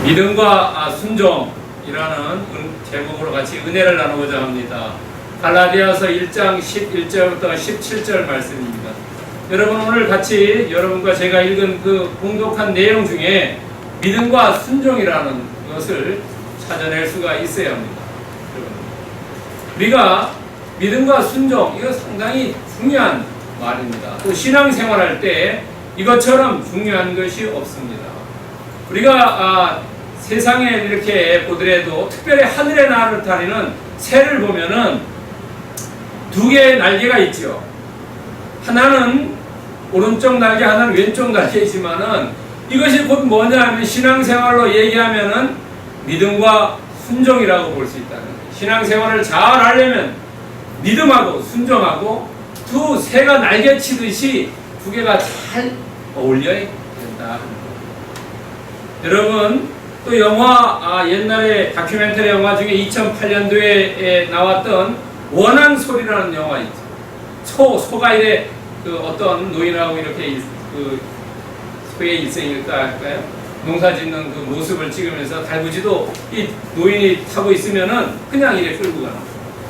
믿음과 순종이라는 제목으로 같이 은혜를 나누고자 합니다. 갈라디아서 1장 11절부터 17절 말씀입니다. 여러분, 오늘 같이 여러분과 제가 읽은 그 공독한 내용 중에 믿음과 순종이라는 것을 찾아낼 수가 있어야 합니다. 우리가 믿음과 순종, 이거 상당히 중요한 말입니다. 또 신앙생활할 때 이것처럼 중요한 것이 없습니다. 우리가 세상에 이렇게 보더라도 특별히 하늘에 나타나는 새를 보면은 두 개의 날개가 있죠. 하나는 오른쪽 날개, 하나는 왼쪽 날개이지만은 이것이 곧 뭐냐 하면 신앙생활로 얘기하면은 믿음과 순종이라고 볼 수 있다는 거예요. 신앙생활을 잘 하려면 믿음하고 순종하고 두 새가 날개치듯이 두 개가 잘 어울려야 된다. 여러분, 또 영화, 옛날에 다큐멘터리 영화 중에 2008년도에 나왔던 원앙 소리라는 영화 있죠. 소가 이래 그 어떤 노인하고 이렇게 그 소의 일생일까 할까요? 농사 짓는 그 모습을 찍으면서 달구지도 이 노인이 타고 있으면은 그냥 이래 끌고 가는 거예요.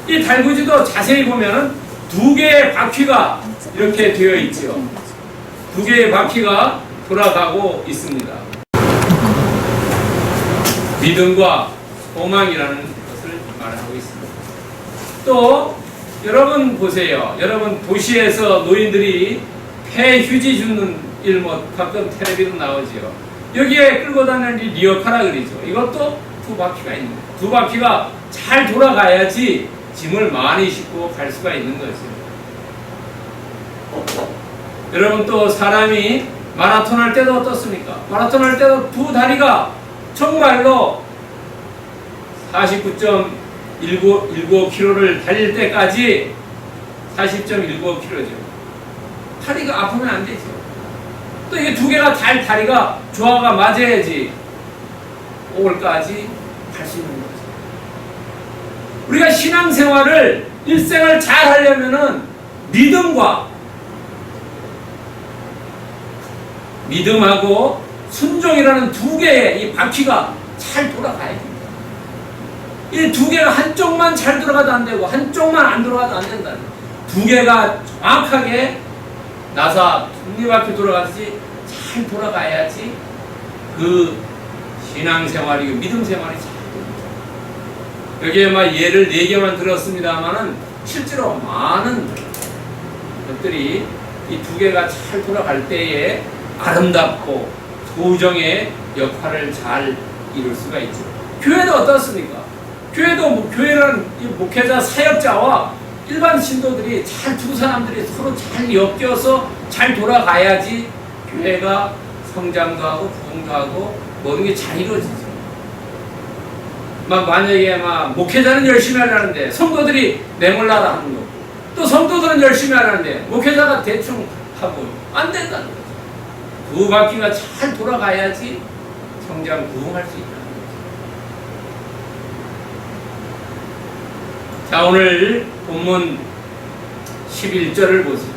이 달구지도 자세히 보면은 두 개의 바퀴가 이렇게 되어 있죠. 두 개의 바퀴가 돌아가고 있습니다. 믿음과 소망이라는 것을 말하고 있습니다. 또 여러분 보세요. 여러분 도시에서 노인들이 폐휴지 줍는 일, 가끔 텔레비도 나오죠. 여기에 끌고 다니는 이 리어카라 그러죠. 이것도 두 바퀴가 있는 거예요. 두 바퀴가 잘 돌아가야지 짐을 많이 싣고 갈 수가 있는 거죠. 여러분, 또 사람이 마라톤 할 때도 어떻습니까? 마라톤 할 때도 두 다리가 정말로 49.19km를 달릴 때까지 40.19km죠. 다리가 아프면 안 되죠. 또 이게 두 개가 잘 다리가 조화가 맞아야지 5월까지 갈 수 있는 거죠. 우리가 신앙생활을 일생을 잘 하려면은 믿음하고 순종이라는 두 개의 이 바퀴가 잘 돌아가야 됩니다. 이 두 개가 한쪽만 잘 돌아가도 안 되고 한쪽만 안 돌아가도 안 된다는 거예요. 두 개가 정확하게 나사 톱니바퀴 돌아가듯이 잘 돌아가야지 그 신앙생활이고 믿음생활이 잘 됩니다. 여기에 막 예를 4개만 들었습니다만은 실제로 많은 것들이 이 두 개가 잘 돌아갈 때에 아름답고 조정의 역할을 잘 이룰 수가 있죠. 교회도 어떻습니까? 교회도 교회라는 목회자 사역자와 일반 신도들이 잘 두 사람들이 서로 잘 엮여서 잘 돌아가야지 교회가 성장도 하고 부흥도 하고 모든 게 잘 이루어지죠. 만약에 목회자는 열심히 하려는데 성도들이 내몰라라 하는 거고, 또 성도들은 열심히 하려는데 목회자가 대충 하고 안 된다는 거죠. 두 바퀴가 잘 돌아가야지 성장 부흥할 수 있다는 거죠. 자, 오늘 본문 11절을 보세요.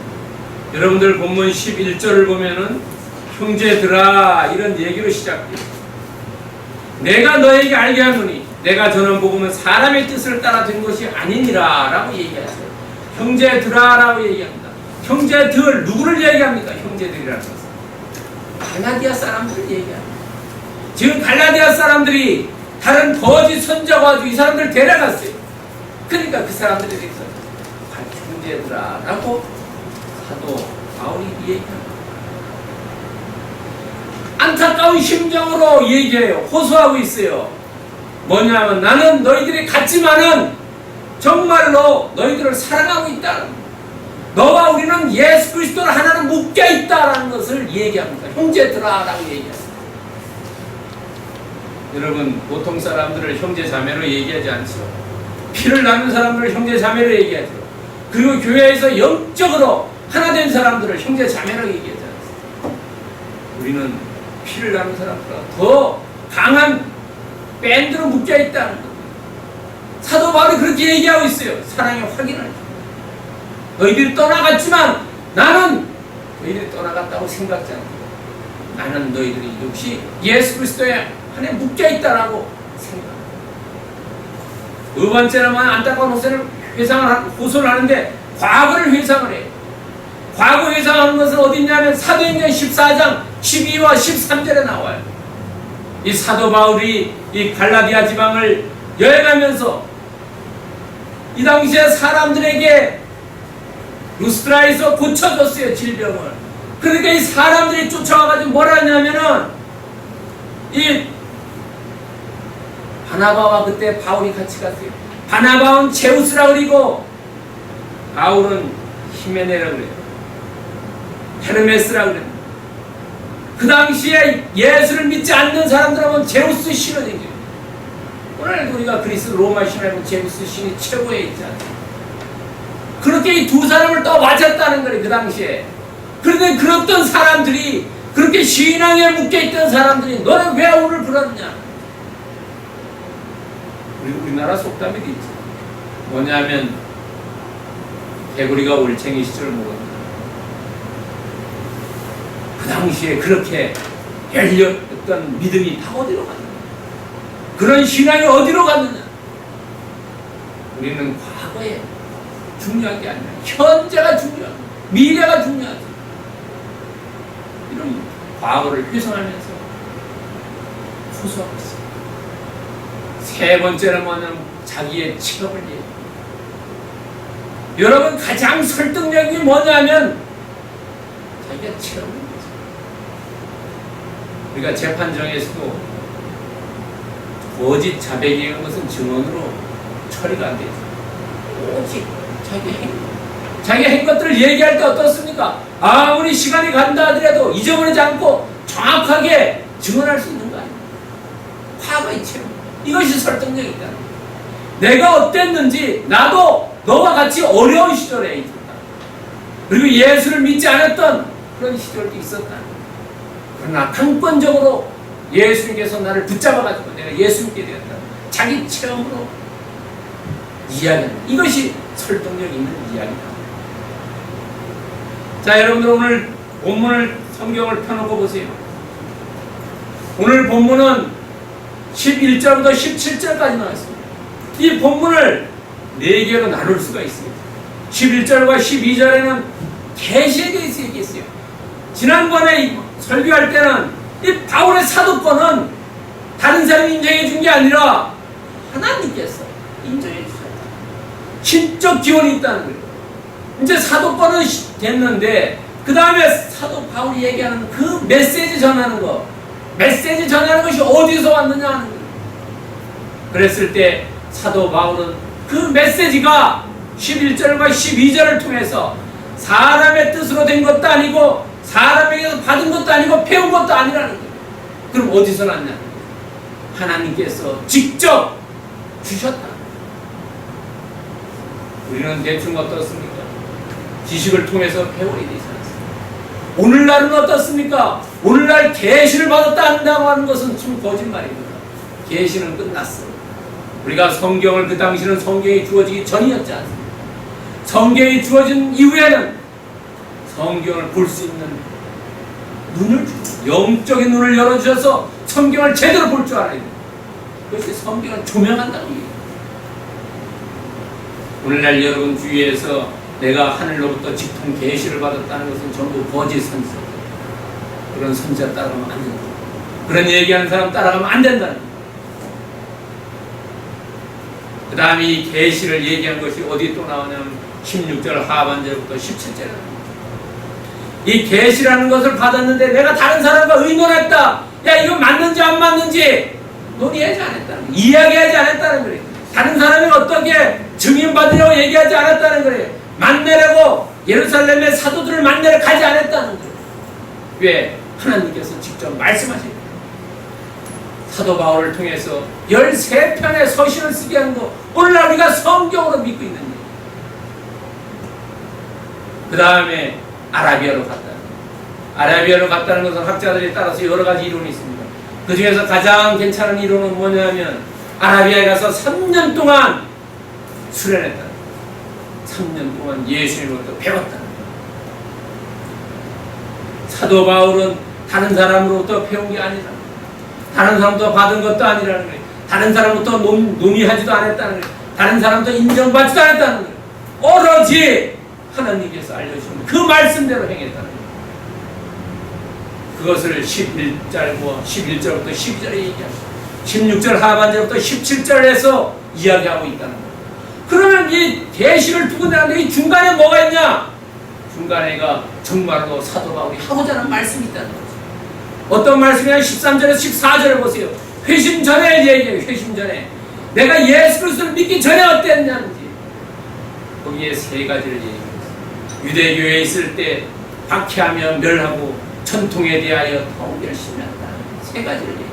여러분들 본문 11절을 보면은 형제들아 이런 얘기로 시작해요. 내가 너에게 알게 하노니 내가 전한 복음은 사람의 뜻을 따라 된 것이 아니니라 라고 얘기하죠. 형제들아 라고 얘기합니다. 형제들, 누구를 얘기합니까? 형제들이라는 것은 갈라디아 사람들을 얘기합니다. 지금 갈라디아 사람들이 다른 거짓 선자가 가지고 이 사람들 데려갔어요. 그러니까 그 사람들에 대해서 형제들아 라고 사도 바울이 얘기합니다. 안타까운 심정으로 얘기해요. 호소하고 있어요. 뭐냐면 나는 너희들이 같지만은 정말로 너희들을 사랑하고 있다. 너와 우리는 예수 그리스도를 하나로 묶여 있다라는 것을 얘기합니다. 형제들아 라고 얘기합니다. 여러분, 보통 사람들을 형제 자매로 얘기하지 않죠. 피를 나눈 사람들을 형제 자매로 얘기하죠. 그리고 교회에서 영적으로 하나 된 사람들을 형제 자매로 얘기하지 않습니다. 우리는 피를 나눈 사람들과 더 강한 밴드로 묶여 있다는 겁니다. 사도 바울이 그렇게 얘기하고 있어요. 사랑의 확인을. 너희들이 떠나갔지만 나는 너희들이 떠나갔다고 생각지 않고 나는 너희들이 역시 예수 그리스도의 안에 묶여있다라고 생각합니다. 두 번째는 안타까운 호소를 하는데 과거를 회상을 해요. 과거 회상하는 것은 어디 있냐면 사도행전 14장 12와 13절에 나와요. 이 사도 바울이 이 갈라디아 지방을 여행하면서 이 당시에 사람들에게 루스트라에서 고쳐줬어요, 질병을. 그러니까 이 사람들이 쫓아와가지고 뭐라 했냐면은 이 바나바와 그때 바울이 같이 갔어요. 바나바는 제우스라 그리고 바울은 히메네라 그래요. 헤르메스라 그래요. 그 당시에 예수를 믿지 않는 사람들하고는 제우스 신을 얘기해요. 오늘 우리가 그리스 로마 신하고 제우스 신이 최고에 있잖아요. 그렇게 이 두 사람을 또 맞았다는 거예요, 그 당시에. 그런데 그랬던 사람들이, 그렇게 신앙에 묶여있던 사람들이 너는 왜 오늘 그러느냐? 우리나라 속담이 있지. 뭐냐면 개구리가 올챙이 시절을 먹었다. 그 당시에 그렇게 열렸던 믿음이 다 어디로 갔느냐? 그런 신앙이 어디로 갔느냐? 우리는 과거에 중요한 게 아니라 현재가 중요하고 미래가 중요하지. 이런 과거를 회상하면서 호소하고 있습니다. 세 번째는 뭐냐면 자기의 직업을 얘기해요. 여러분 가장 설득력이 뭐냐면 자기가 직업을 얘기해요. 우리가 재판정에서도 거짓 자백이 있는 것은 증언으로 처리가 안 되죠. 오직 자기가 한 것들을 얘기할 때 어떻습니까? 아무리 시간이 간다 하더라도 잊어버리지 않고 정확하게 증언할 수 있는 거 아니에요. 과거의 체험. 이것이 설득력이다. 내가 어땠는지 나도 너와 같이 어려운 시절에 있었다. 그리고 예수를 믿지 않았던 그런 시절도 있었다. 그러나 강권적으로 예수님께서 나를 붙잡아가지고 내가 예수 믿게 되었다. 자기 체험으로 이야기하는 이것이 설득력 있는 이야기다. 자, 여러분들 오늘 본문을 성경을 펴놓고 보세요. 오늘 본문은 11절부터 17절까지 나왔습니다. 이 본문을 4개로 나눌 수가 있습니다. 11절과 12절에는 계시에 대해서 얘기했어요. 지난번에 설교할 때는 이 바울의 사도권은 다른 사람이 인정해 준 게 아니라 하나님께서 인정해 주셨다. 신적 기원이 있다는 거예요. 이제 사도권은 됐는데 그 다음에 사도 바울이 얘기하는 그 메시지 전하는 거, 메시지 전하는 것이 어디서 왔느냐 하는 거예요. 그랬을 때 사도 바울은 그 메시지가 11절과 12절을 통해서 사람의 뜻으로 된 것도 아니고 사람에게서 받은 것도 아니고 배운 것도 아니라는 거예요. 그럼 어디서 났냐? 하나님께서 직접 주셨다. 우리는 대충 어떻습니까? 지식을 통해서 배우게 되지 않습니다. 오늘날은 어떻습니까? 오늘날 계시를 받았다 한다고 하는 것은 좀 거짓말입니다. 계시는 끝났어요. 우리가 성경을 그 당시는 성경이 주어지기 전이었지 않습니까? 성경이 주어진 이후에는 성경을 볼 수 있는 눈을 주고 영적인 눈을 열어주셔서 성경을 제대로 볼 줄 알아야 돼요. 그것이 성경을 조명한다는 얘기예요. 오늘날 여러분 주위에서 내가 하늘로부터 직통 계시를 받았다는 것은 전부 거짓 선서. 그런 선자 따라가면 안 된다. 그런 얘기하는 사람 따라가면 안 된다는 거예요. 그 다음에 이 계시를 얘기한 것이 어디 또 나오냐면 16절 하반절부터 17절에 이 계시라는 것을 받았는데 내가 다른 사람과 의논했다. 야, 이거 맞는지 안 맞는지 논의하지 않았다는 거예요. 이야기하지 않았다는 거예요. 다른 사람이 어떻게 증인받으려고 얘기하지 않았다는 거예요. 만나려고 예루살렘의 사도들을 만나러 가지 않았다는 거예요. 왜? 하나님께서 직접 말씀하신 거예요. 사도 바울을 통해서 13편의 서신을 쓰게 한 거 오늘날 우리가 성경으로 믿고 있는 거예요. 그 다음에 아라비아로 갔다. 아라비아로 갔다는 것은 학자들에 따라서 여러 가지 이론이 있습니다. 그 중에서 가장 괜찮은 이론은 뭐냐면 아라비아에 가서 3년 동안 수련했다. 3년 동안 예수님으로부터 배웠다. 사도 바울은 다른 사람으로부터 배운 게 아니라 다른 사람도 받은 것도 아니라는 거예요. 다른 사람부터 논의하지도 않았다는 거예요. 다른 사람도 인정받지도 않았다는 거예요. 오로지 하나님께서 알려주신 그 말씀대로 행했다는 거예요. 그것을 11절부터 12절에 얘기합니다. 16절 하반절부터 17절에서 이야기하고 있다는 거예요. 그러면 이 계시를 두고 내는데 이 중간에 뭐가 있냐? 중간에가 정말로 사도 바울이 하고자 하는 말씀이 있다는 거죠. 어떤 말씀이냐? 13절에서 14절에 보세요. 회심 전에 얘기해요. 회심 전에 내가 예수 그리스도를 믿기 전에 어땠냐는지 거기에 세 가지를 얘기해요. 유대교회에 있을 때 박해하며 멸하고 전통에 대하여 더욱 열심히 한다. 세 가지를 얘기해요.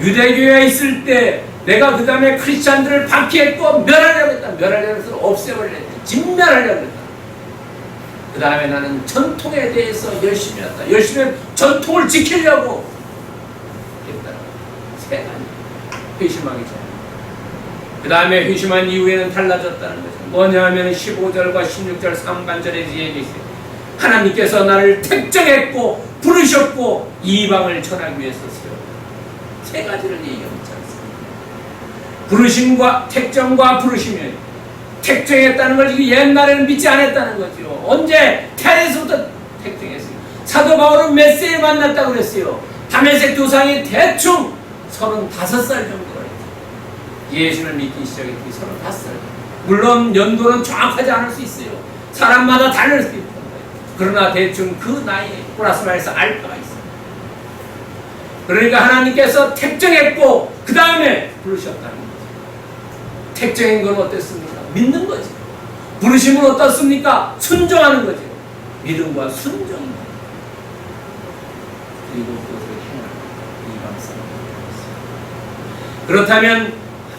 유대교회에 있을 때 내가 그 다음에 크리스찬들을 박해했고 멸하려고 했다. 멸하려고 해서 없애버리려 했다. 진멸하려고 했다. 그 다음에 나는 전통에 대해서 열심히 했다. 열심히 전통을 지키려고 했다. 세 가지. 회심하기 전에. 그 다음에 회심한 이후에는 달라졌다는 거죠. 뭐냐 하면 15절과 16절 상반절에 얘기했어요. 하나님께서 나를 택정했고 부르셨고 이방을 전하기 위해서 세웠다. 세 가지를 얘기하고 있지 않습니까? 부르심과 택정과 부르심이 택정했다는 걸 옛날에는 믿지 않았다는 거죠. 언제? 태에서부터 택정했어요. 사도 바울은 몇 세에 만났다고 그랬어요? 다메섹 도상이 대충 35살 정도로 했죠. 예수를 믿기 시작했기 35살. 물론 연도는 정확하지 않을 수 있어요. 사람마다 다를 수 있는 거예요. 그러나 대충 그 나이에 플러스 마이너스 알파가 있어요. 그러니까 하나님께서 택정했고 그 다음에 부르셨다는 거죠. 택정인 건 어땠습니까? 믿는 거죠. 부르심은 어떻습니까? 순종하는 거죠. 믿음과 순종입니다. 그리고 그것을 행하는 이방 사람입니다. 그렇다면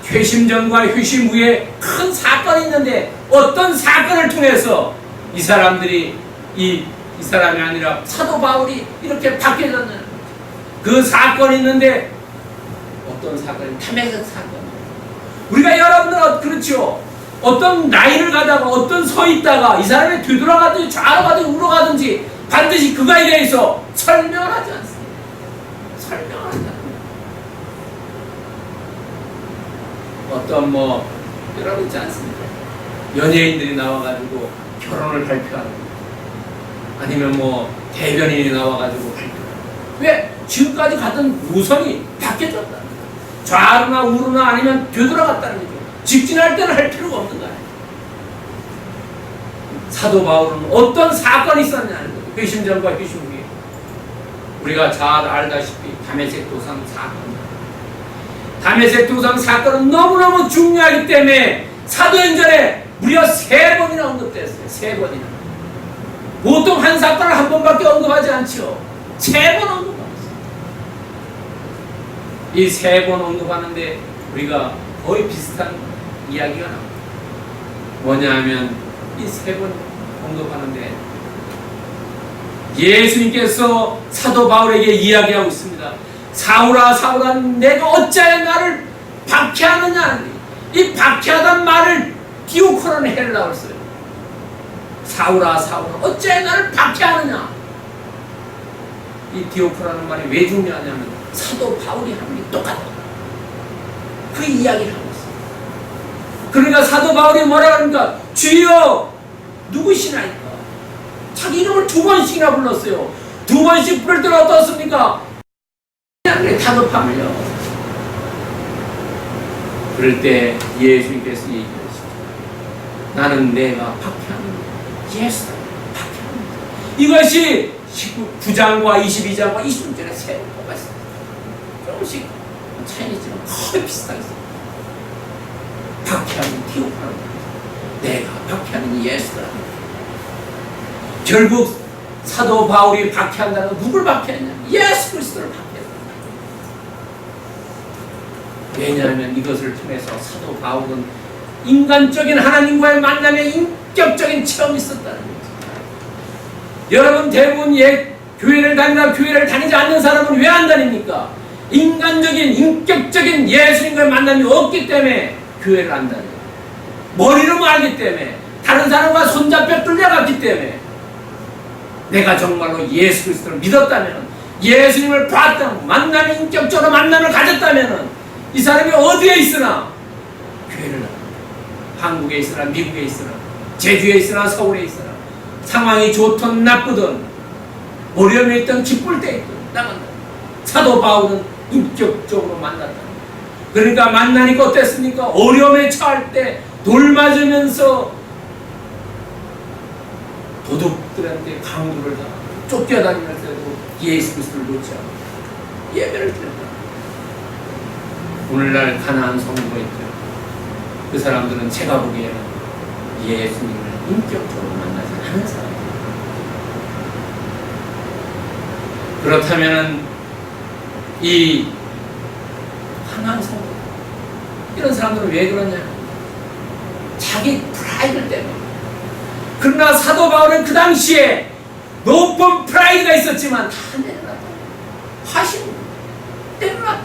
회심 전과 회심 후에 큰 사건이 있는데 어떤 사건을 통해서 이 사람들이 이 사람이 아니라 사도 바울이 이렇게 바뀌어졌느냐? 그 사건이 있는데 어떤 사건이? 다메섹 사건. 우리가 여러분들 그렇죠. 어떤 라인을 가다가 어떤 서 있다가 이 사람이 뒤돌아가든지 좌로 가든지 우로 가든지 반드시 그거에 대해서 설명하지 않습니다. 설명하지 않습니다. 어떤 여러분 있지 않습니까? 연예인들이 나와가지고 결혼을 발표하는 거. 아니면 대변인이 나와가지고 발표하는 거. 왜? 지금까지 가던 우선이 바뀌어졌다는 거예요. 좌로나 우로나 아니면 뒤돌아갔다는 거죠. 직진할 때는 할 필요가 없는 거예요. 사도 바울은 어떤 사건이 있었냐는 거예요. 회심 전과 회심 후에. 우리가 잘 알다시피 다메섹 도상 사건. 다메섹 도상 사건은 너무너무 중요하기 때문에 사도행전에 무려 3번이나 언급됐어요. 3번이나. 보통 한 사건을 한 번밖에 언급하지 않죠. 3번 언급합니다. 이 3번 언급하는데 우리가 거의 비슷한 이야기가 나옵니다. 뭐냐 하면 이 3번 언급하는데 예수님께서 사도 바울에게 이야기하고 있습니다. 사울아 사울아 내가 어찌하여 나를 박해하느냐. 이 박해하단 말을 디오코라는 헬라어를 써요. 사울아 사울아 어찌하여 나를 박해하느냐. 이 디오코라는 말이 왜 중요하냐면 사도 바울이 하는 게 똑같다. 그 이야기를 하고 있어요. 그러니까 사도 바울이 뭐라 그러니까 주여 누구시나이까. 자기 이름을 2번씩이나 불렀어요. 2번씩 부를 때는 어떻습니까? 다급함을요. 그럴 때 예수님께서 얘기하십니다. 나는 내가 박해하는 예수다. 박해하는 이것이 19장과 22장과 26절에 세 번가 있습니다. 조금씩 차이지만 거의 비슷하게 있습니다. 박해하는 디오파는 내가 박해하는 예수다. 결국 사도 바울이 박해한다는 건 누굴 박해했냐? 예수 그리스도를 박해했다. 왜냐하면 이것을 통해서 사도 바울은 인간적인 하나님과의 만남에 인격적인 체험이 있었다는 거죠. 여러분 대부분 교회를 다니다 교회를 다니지 않는 사람은 왜 안 다닙니까? 인간적인 인격적인 예수님과의 만남이 없기 때문에 교회를 안 다녀요. 머리로 알기 때문에 다른 사람과 손잡혀 끌려갔기 때문에 내가 정말로 예수 그리스도를 믿었다면 예수님을 봤다, 만남이 인격적으로 만남을 가졌다면은 이 사람이 어디에 있으나 교회를 나가. 한국에 있으나 미국에 있으나 제주에 있으나 서울에 있으나 상황이 좋든 나쁘든 어려움에 있든 기쁠 때 있든 나간다. 사도 바울은 인격적으로 만났다. 그러니까 만나니까 어땠습니까? 어려움에 처할 때 돌 맞으면서 도둑들한테 강도를 다 쫓겨다니면서도 예수 그리스도를 놓지 않고 예배를 드렸다. 오늘날 가나안 성도가 있죠. 그 사람들은 제가 보기에는 예수님을 인격적으로 만나지 않은 사람이에요. 그렇다면 이 가나안 성도 이런 사람들은 왜 그러냐? 자기 프라이드 때문에. 그러나 사도 바울은 그 당시에 높은 프라이드가 있었지만 다 내려놨다. 화신 내려놨다.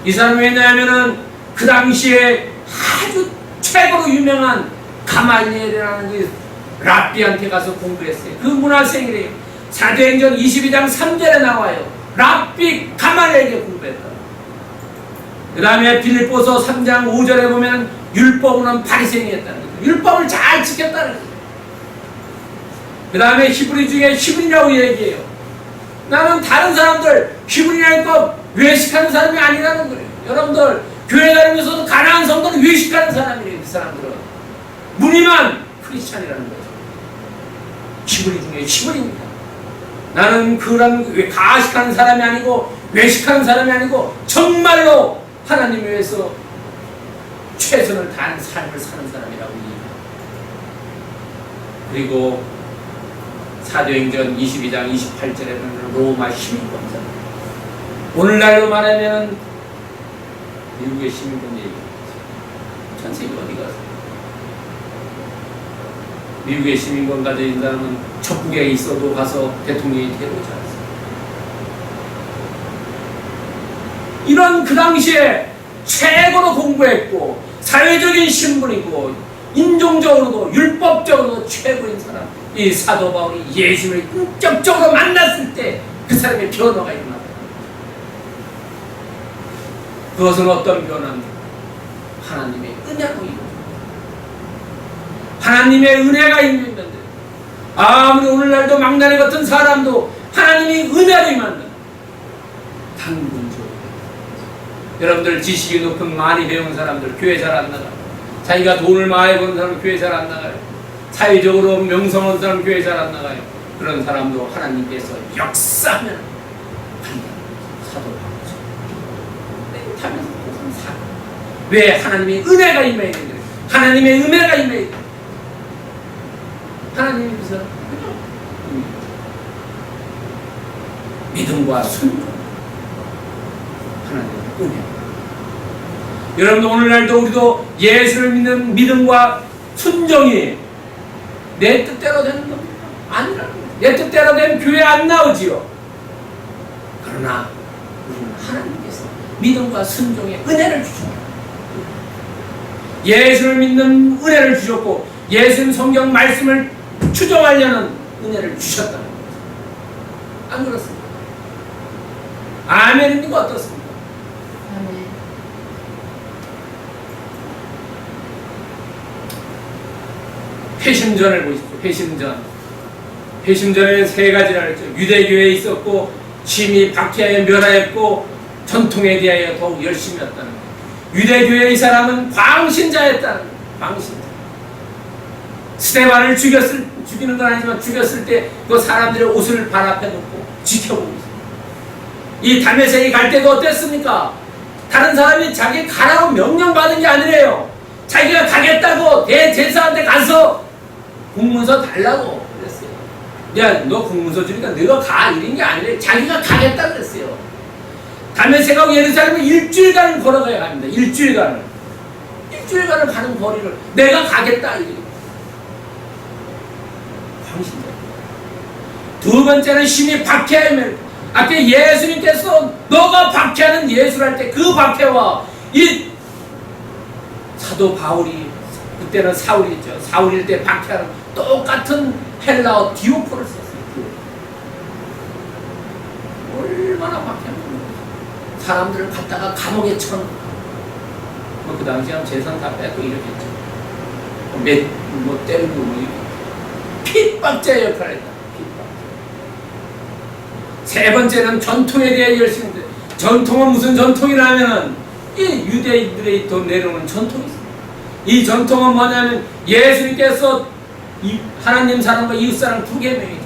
이 사람이 왜냐하면은 그 당시에 아주 최고로 유명한 가말리엘이라는 그 랍비한테 가서 공부했어요. 그 문화생이래요. 사도행전 22장 3절에 나와요. 랍비 가말리엘에게 공부했다. 그 다음에 빌립보서 3장 5절에 보면 율법은 바리새인이었다는 거예요. 율법을 잘 지켰다는 거예요. 그 다음에 히브리 중에 히브리라고 얘기해요. 나는 다른 사람들 히브리라니까 외식하는 사람이 아니라는 거예요. 여러분들 교회 다니면서도 가나안 성도는 외식하는 사람이래요. 그 사람들은 무늬만 크리스찬이라는 거죠. 히브리 중에 히브리입니다. 나는 그런 가식하는 사람이 아니고 외식하는 사람이 아니고 정말로 하나님 위해서 최선을 다하는 삶을 사는 사람이라고 얘기합니다. 그리고 사도행전 22장 28절에 보면 로마 시민권자. 오늘날로 말하면 미국의 시민권 얘기입니다. 전 세계 어디 가서 미국의 시민권 가진 사람은 적국에 있어도 가서 대통령이 되고 있지 않습니다. 이런 그 당시에 최고로 공부했고 사회적인 신분이고 인종적으로도 율법적으로도 최고인 사람, 이 사도 바울이 예수를 인격적으로 만났을 때 그 사람의 변화가 일어났다. 그것은 어떤 변화입니까? 하나님의 은혜로 이루어집니다. 하나님의 은혜가 있는데 아무리 오늘날도 막나니 같은 사람도 하나님이 은혜로 임한다. 당분적으로 여러분들 지식이 높은 많이 배운 사람들 교회 잘 안 나가요. 자기가 돈을 많이 버는 사람 교회 잘 안 나가요. 사회적으로 명성한 사람 교회 잘 안 나가요. 그런 사람도 하나님께서 역사하면 간다. 사도 바울처럼 타면서 항상 사. 왜 하나님의 은혜가 임해야 되는데? 하나님의 은혜가 임해야 돼. 하나님이 그 사람 믿음과 순종. 하나님의 은혜. 여러분 오늘날도 우리도 예수를 믿는 믿음과 순종이 내 뜻대로 되는 겁니다. 아니라는 거예요. 내 뜻대로 되면 교회 안 나오지요. 그러나 우리는 하나님께서 믿음과 순종의 은혜를 주셨다. 예수를 믿는 은혜를 주셨고 예수님 성경 말씀을 추종하려는 은혜를 주셨다는 거예요. 안 그렇습니까? 아멘입니까? 어떻습니까? 아멘. 회심전을 보십시오. 회심전. 회심전에 세 가지라 했죠. 유대교회에 있었고 심히 박해하여 멸하였고 전통에 대하여 더욱 열심히 했다는 거예요. 유대교회의 사람은 광신자였다는 거예요. 광신자. 스데반을 죽이는 건 아니지만 죽였을 때 그 사람들의 옷을 발 앞에 놓고 지켜보고 있어요. 이 다메섹에 갈 때도 어땠습니까? 다른 사람이 자기 가라고 명령받은 게 아니래요. 자기가 가겠다고 대제사한테 가서 공문서 달라고 그랬어요. 야, 너 공문서 주니까 너가 가 이런 게 아니래. 자기가 가겠다 그랬어요. 다메섹하고 예루살렘을 일주일간을 걸어가야 합니다. 일주일간을 가는 거리를 내가 가겠다 이래. 광신자. 두 번째는 심히 박해하면 앞에 예수님께서 너가 박해하는 예수를 할 때 그 박해와 이 사도 바울이 그때는 사울이죠. 사울일 때 박해하는 똑같은 헬라어 디오포를 썼어요. 얼마나 박해합니까? 사람들을 갖다가 감옥에 쳐넣고, 그 당시에 재산 다 뺏고 이렇겠죠. 때리고 핍박자 역할을 했다. 세 번째는 전통에 대해 열심히. 전통은 무슨 전통이라면은 이 유대인들의 돈 내려오는 전통이 있습니다. 이 전통은 뭐냐면 예수님께서 하나님 사랑과 이웃 사랑 두 계명이죠.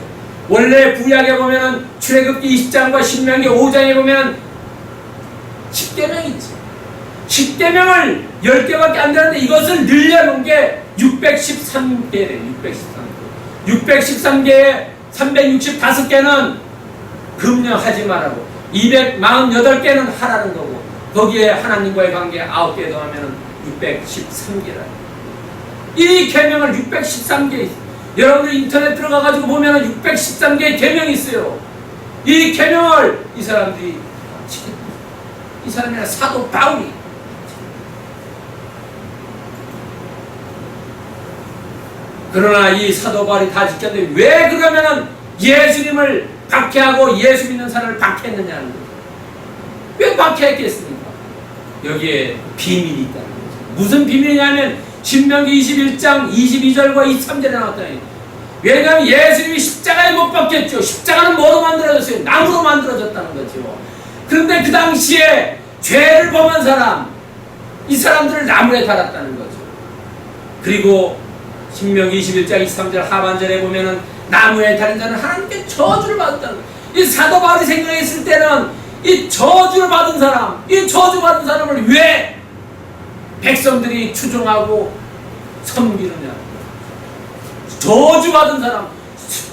원래 구약에 보면은 출애굽기 20장과 신명기 5장에 보면 10계명이 있죠. 10계명을 10개밖에 안 되는데 이것을 늘려놓은 게 613개래요. 613개에 365개는 금령하지 말라고, 248개는 하라는 거고, 거기에 하나님과의 관계 9개 더하면 613개라. 이 계명을 613개 있어요. 여러분들 인터넷 들어가가지고 보면 613개의 계명이 있어요. 이 계명을 이 사람들이 지켰다. 이 사람이란 사도 바울이. 그러나 이 사도 바울이 다 지켰는데 왜 그러면은 예수님을 박해하고 예수 믿는 사람을 박해했느냐는 거죠. 왜 박해했겠습니까? 여기에 비밀이 있다는 거죠. 무슨 비밀이냐면 신명기 21장 22절과 23절에 나왔다는 거예요. 왜냐하면 예수님이 십자가에 못 박혔죠. 십자가는 뭐로 만들어졌어요? 나무로 만들어졌다는 거죠. 그런데 그 당시에 죄를 범한 사람, 이 사람들을 나무에 달았다는 거죠. 그리고 신명기 21장 23절 하반절에 보면은 나무에 달린 자는 하나님께 저주를 받았다는 거예요. 이 사도 바울이 생각했을 때는 이 저주를 받은 사람, 이 저주받은 사람을 왜 백성들이 추종하고 섬기느냐? 저주받은 사람,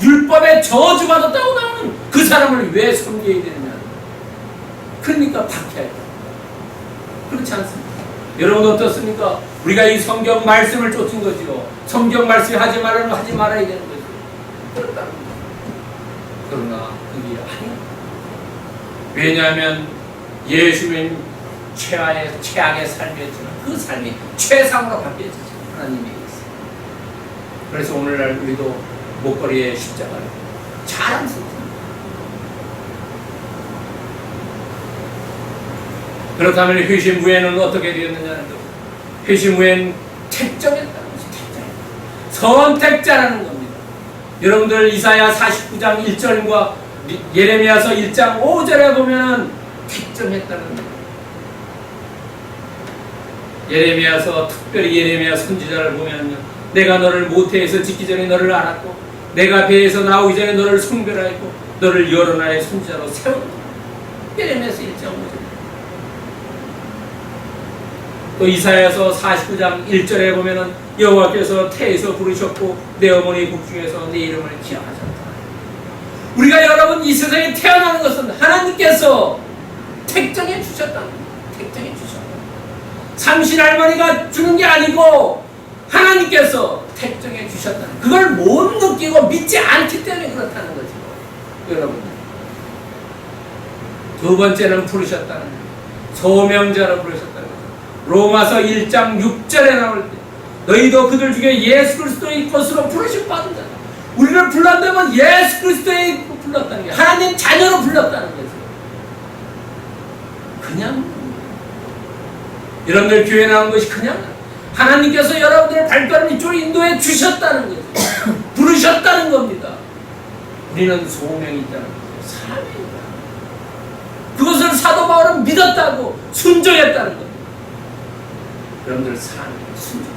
율법에 저주받았다고 나오는 그 사람을 왜 섬겨야 되느냐? 그러니까 박해했다. 그렇지 않습니까? 여러분 어떻습니까? 우리가 이 성경 말씀을 쫓은 거죠. 성경 말씀 하지 말아야 되는 거죠. 그렇다. 그러나 그게 아니야. 왜냐하면 예수님 최악의 삶이었지만 그 삶이 최상으로 바뀌어지죠. 하나님에게 있어요. 그래서 오늘날 우리도 목걸이에 십자가를 자랑스럽습니다. 그렇다면 회심 후에는 어떻게 되었느냐는 것. 회심 후에는 택정했다는 것이 선택자라는 겁니다. 여러분들 이사야 49장 1절과 예레미야서 1장 5절에 보면 택정했다는 겁니다. 예레미야서 특별히 예레미야 선지자를 보면 내가 너를 모태에서 짓기 전에 너를 알았고 내가 배에서 나오기 전에 너를 성별하였고 너를 여러 나라의 선지자로 세웠다. 예레미야서 1장 5절. 또 이사야서 49장 1절에 보면은 여호와께서 태에서 부르셨고 내 어머니 복중에서 내 이름을 기억하셨다. 우리가 여러분 이 세상에 태어나는 것은 하나님께서 택정해 주셨다. 택정해 주셨다. 삼신 할머니가 주는 게 아니고 하나님께서 택정해 주셨다는, 그걸 못 느끼고 믿지 않기 때문에 그렇다는 거죠. 여러분, 두 번째는 부르셨다는 거예요. 소명자로 부르셨다는 거예요. 로마서 1장 6절에 나올 때 너희도 그들 중에 예수 그리스도의 것으로 부르심 받은 자다. 우리를 불렀다면 예수 그리스도의 불렀다는 게 하나님 자녀로 불렀다는 거죠. 그냥 여러분들 교회 나온 것이 그냥 하나님께서 여러분들의 발걸음 이쪽으로 인도해 주셨다는 거죠. 부르셨다는 겁니다. 우리는 소명이 있다는 거죠. 사명이 있다. 그것을 사도 바울은 믿었다고 순종했다는 겁니다. 여러분들 사명, 순종,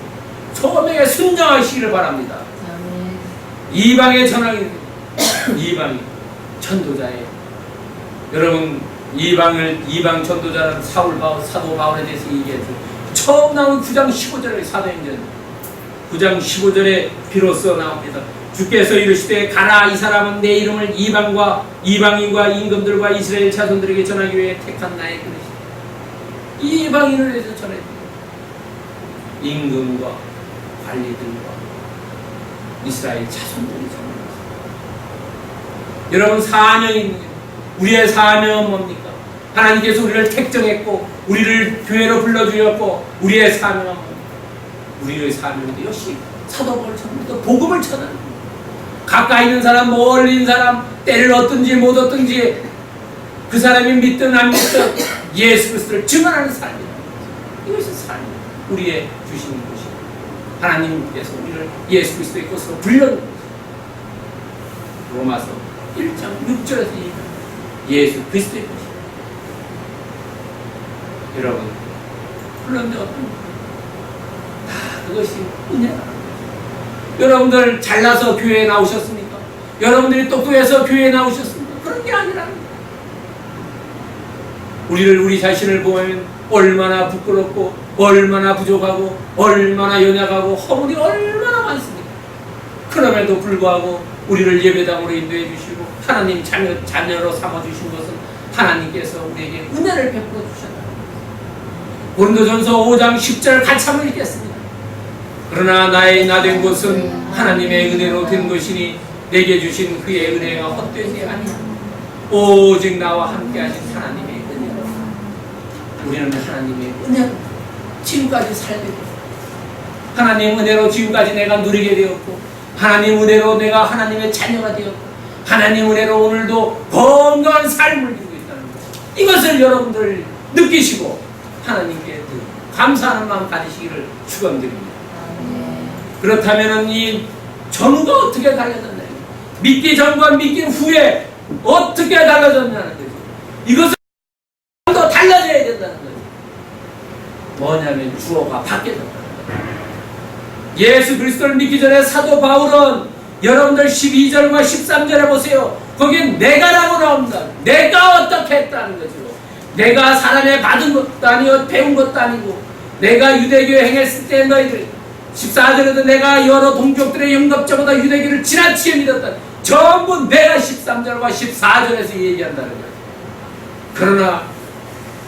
소명에 순종하시기를 바랍니다. 이방의 전하기, 이방이 전도자예요. 여러분 이방 전도자는 사도 바울에 대해서 얘기했죠. 처음 나온 9장 15절에 사도행전 9장 15절에 비로소 나옵니다. 주께서 이르시되 가라, 이 사람은 내 이름을 이방인과 임금들과 이스라엘 자손들에게 전하기 위해 택한 나의 그릇이다. 이방인을 위해서 전했다. 임금과 관리들과 이스라엘 자손들이 전합니다. 여러분 사명이 우리의 사명은 뭡니까? 하나님께서 우리를 택정했고 우리를 교회로 불러주셨고 우리의 사명은 뭡니까? 우리의 사명도 역시 사도 바울처럼 복음을 전하는, 가까이 있는 사람 멀리 있는 사람 때를 얻든지 못 얻든지 그 사람이 믿든 안 믿든 예수 그리스도를 증언하는 삶이다. 이것이 삶이다. 우리의 주시는 것이다. 하나님께서 우리를 예수 그리스도의 것으로 불러놓은 로마서 1장 6절에서 예수 그리스도의 것이다. 여러분, 그런데 어떤 다 그것이 은혜라는 거죠. 여러분들 잘나서 교회에 나오셨습니까? 여러분들이 똑똑해서 교회에 나오셨습니까? 그런 게 아니라는 거예요. 우리 자신을 보면 얼마나 부끄럽고 얼마나 부족하고 얼마나 연약하고 허물이 얼마나 많습니까? 그럼에도 불구하고 우리를 예배당으로 인도해 주시고 하나님 자녀로 삼아주신 것은 하나님께서 우리에게 은혜를 베풀어 주셨다. 고린도전서 5장 10절 같이 한번 읽겠습니다. 그러나 나의 나된 것은 하나님의 은혜로 된 것이니 내게 주신 그의 은혜가 헛되지 아니하니 오직 나와 함께 하신 하나님의 은혜로 우리는 하나님의 은혜로 지금까지 살게 되었고 하나님 은혜로 지금까지 내가 누리게 되었고 하나님 은혜로 내가 하나님의 자녀가 되었고 하나님 은혜로 오늘도 건강한 삶을 누리고 있다는 것, 이것을 여러분들 느끼시고 하나님께 감사하는 마음 가지시기를 축원드립니다. 그렇다면 이 전후가 어떻게 달라졌나요? 믿기 전과 믿기 후에 어떻게 달라졌냐는 거죠. 이것은 더 달라져야 된다는 거죠. 뭐냐면 주어가 바뀌어졌다는 거죠. 예수 그리스도를 믿기 전에 사도 바울은 여러분들 12절과 13절에 보세요. 거기에 내가라고 나옵니다. 내가 어떻게 했다는 거죠. 내가 사람의 받은 것도 아니고 배운 것도 아니고 내가 유대교에 행했을 때 너희들 14절에도 내가 여러 동족들의 영접자보다 유대교를 지나치게 믿었다. 전부 내가 13절과 14절에서 얘기한다는 거예요. 그러나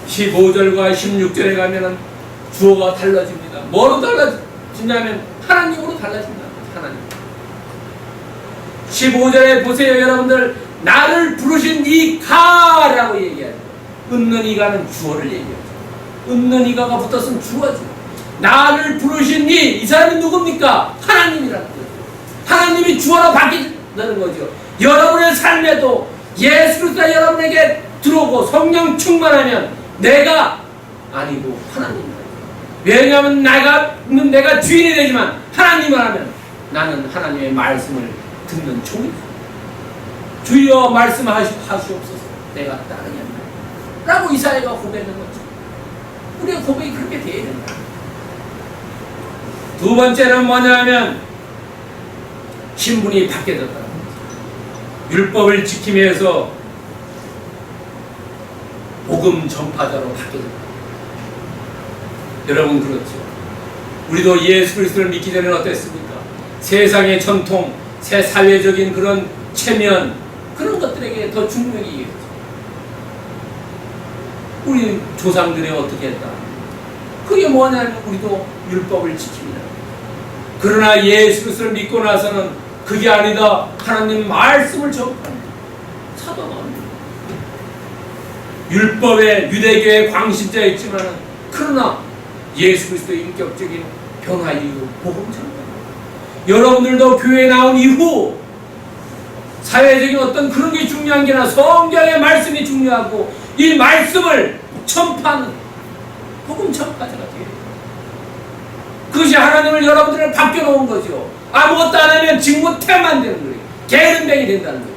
15절과 16절에 가면은 주어가 달라집니다. 뭐로 달라지냐면 하나님으로 달라진다. 하나님. 15절에 보세요, 여러분들. 나를 부르신 이가라고 얘기해요. 은는 이가는 주어를 얘기해요. 은는 이가가 붙었으면 주어죠. 나를 부르신 이 사람이 누굽니까? 하나님이라는 거죠. 하나님이 주어로 바뀐다는 거죠. 여러분의 삶에도 예수 그리스도가 여러분에게 들어오고 성령 충만하면 내가 아니고 하나님이다. 왜냐하면 내가 주인이 되지만 하나님을 하면 나는 하나님의 말씀을 듣는 종이다. 주여 말씀하시옵소서 내가 따르겠나이다 라고 이사야가 고백하는 거죠. 우리의 고백이 그렇게 되어야 된다. 두 번째는 뭐냐면 신분이 바뀌어졌다. 율법을 지키기 위해서 복음 전파자로 바뀌어졌다. 여러분 그렇죠. 우리도 예수 그리스도를 믿기 전에는 어땠습니까? 세상의 전통, 새 사회적인 그런 체면 그런 것들에게 더 중요히 여겼죠. 우리 조상들이 어떻게 했다? 그게 뭐냐면 우리도 율법을 지킵니다. 그러나 예수 그리스도를 믿고 나서는 그게 아니다. 하나님 말씀을 전파합니다. 사도 바울입니다. 율법에 유대교의 광신자였지만 그러나 예수 그리스도의 인격적인 변화 이후 복음 전파입니다. 여러분들도 교회에 나온 이후 사회적인 어떤 그런 게 중요한 게 아니라 성경의 말씀이 중요하고 이 말씀을 전파하는 복음 전파자가 돼요. 그것이 하나님을 여러분들을 바뀌어놓은 거죠. 아무것도 안 하면 직무태만 되는 거예요. 게으름뱅이 된다는 거죠.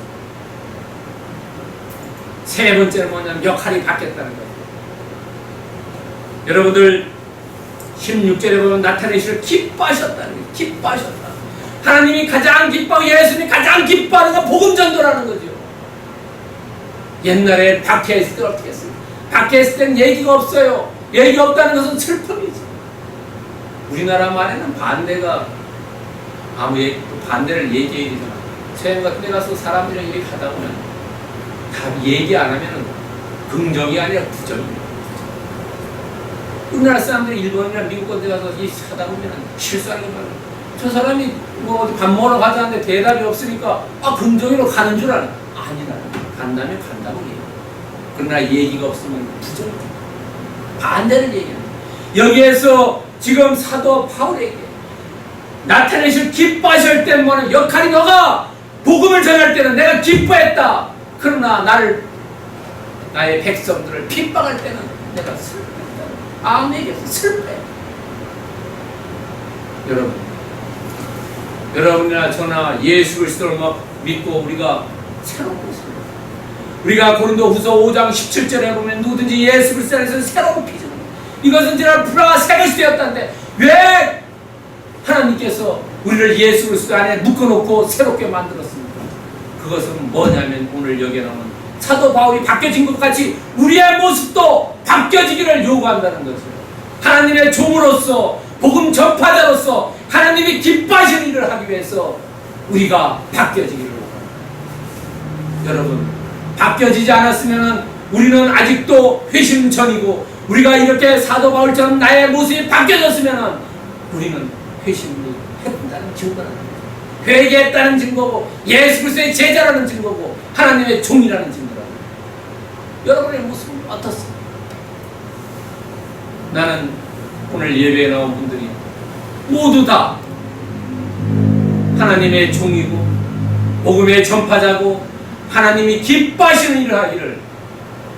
세 번째는 뭐냐면 역할이 바뀌었다는 거죠. 여러분들 16절에 보면 나타내시를 기뻐하셨다는 거예요. 기뻐하셨다. 하나님이 가장 기뻐하고 예수님이 가장 기뻐하는 건 복음 전도라는 거죠. 옛날에 박해했을 때 어떻게 했어요? 박해했을 때는 얘기가 없어요. 얘기가 없다는 것은 슬픔이지. 우리나라 말에는 반대가 반대를 얘기해야 되잖아. 서양 같은 데 가서 사람들이랑 이렇게 하다 보면 다 얘기 안 하면 긍정이 아니라 부정이에요. 우리나라 사람들이 일본이나 미국 같은 데 가서 하다 보면 실수하는 게 많아요. 저 사람이 뭐 어디 밥 먹으러 가자는데 대답이 없으니까 긍정으로 가는 줄 알아. 아니다. 간다면 간다고 얘기해. 그러나 얘기가 없으면 부정이에요. 반대를 얘기합니다. 여기에서 지금 사도 바울에게 나타내실 기뻐하실 때 뭐는 역할이 너가 복음을 전할 때는 내가 기뻐했다. 그러나 나를 나의 백성들을 핍박할 때는 내가 슬프다. 아무에게서 슬퍼해. 여러분이나 저나 예수 그리스도를 믿고 우리가 새로운 것을, 우리가 고린도후서 5장 17절에 보면 누구든지 예수 그리스도 안에서 새로운 피조물, 이것은 지난 불화가 새것이 되었다는데 왜 하나님께서 우리를 예수 그리스도 안에 묶어놓고 새롭게 만들었습니까? 그것은 뭐냐면 오늘 여기에 나오는 사도 바울이 바뀌어진 것 같이 우리의 모습도 바뀌어지기를 요구한다는 거죠. 하나님의 종으로서, 복음 전파자로서 하나님이 기뻐하시는 일을 하기 위해서 우리가 바뀌어지기를 요구합니다. 여러분, 바뀌어지지 않았으면 우리는 아직도 회심 전이고, 우리가 이렇게 사도 바울처럼 나의 모습이 바뀌어졌으면 우리는 회심을 했다는 증거는, 회개했다는 증거고, 예수 그리스도의 제자라는 증거고, 하나님의 종이라는 증거라는 거예요. 여러분의 모습은 어떻습니까? 나는 오늘 예배에 나온 분들이 모두 다 하나님의 종이고 복음의 전파자고 하나님이 기뻐하시는 일을 하기를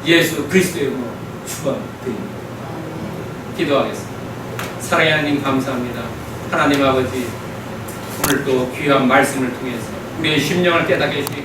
예수 그리스도의 이름으로 축원드립니다. 기도하겠습니다. 사랑의 하나님 감사합니다. 하나님 아버지, 오늘 또 귀한 말씀을 통해서 우리의 심령을 깨닫게 해주시고